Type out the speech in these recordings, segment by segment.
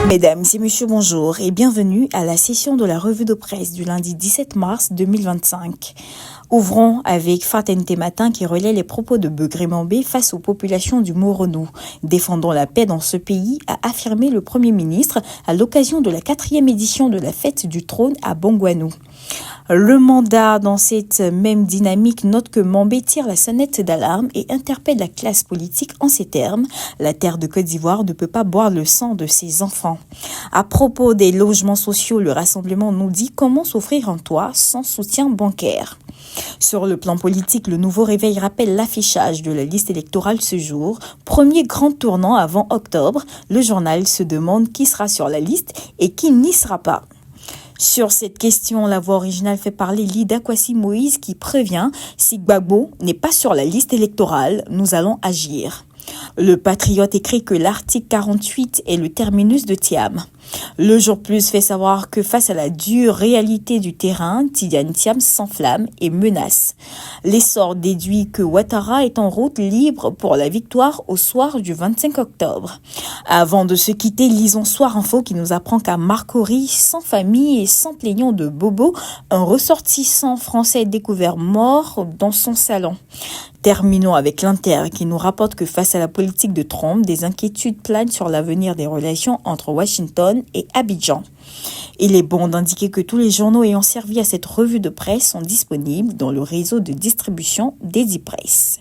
Mesdames et messieurs, bonjour et bienvenue à la session de la revue de presse du lundi 17 mars 2025. Ouvrons avec Fatente Matin qui relaie les propos de Begré Mambé face aux populations du Moronou. Défendons la paix dans ce pays, a affirmé le Premier ministre à l'occasion de la 4e édition de la fête du trône à Bongouanou. Le mandat, dans cette même dynamique, note que Mambé tire la sonnette d'alarme et interpelle la classe politique en ces termes. La terre de Côte d'Ivoire ne peut pas boire le sang de ses enfants. À propos des logements sociaux, le rassemblement nous dit comment s'offrir un toit sans soutien bancaire. Sur le plan politique, le nouveau réveil rappelle l'affichage de la liste électorale ce jour. Premier grand tournant avant octobre, le journal se demande qui sera sur la liste et qui n'y sera pas. Sur cette question, la voix originale fait parler Lida Kwasi Moïse qui prévient « Si Gbagbo n'est pas sur la liste électorale, nous allons agir ». Le Patriote écrit que l'article 48 est le terminus de Thiam. Le Jour Plus fait savoir que face à la dure réalité du terrain, Tidiane Thiam s'enflamme et menace. L'essor déduit que Ouattara est en route libre pour la victoire au soir du 25 octobre. Avant de se quitter, lisons Soir Info qui nous apprend qu'à Marcory, sans famille et sans plaignant de Bobo, un ressortissant français est découvert mort dans son salon. Terminons avec l'Inter qui nous rapporte que face à la politique de Trump, des inquiétudes planent sur l'avenir des relations entre Washington et Abidjan. Il est bon d'indiquer que tous les journaux ayant servi à cette revue de presse sont disponibles dans le réseau de distribution d'Edipresse.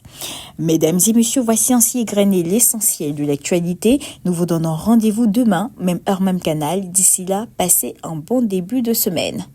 Mesdames et messieurs, voici ainsi égrené l'essentiel de l'actualité. Nous vous donnons rendez-vous demain, même heure, même canal. D'ici là, passez un bon début de semaine.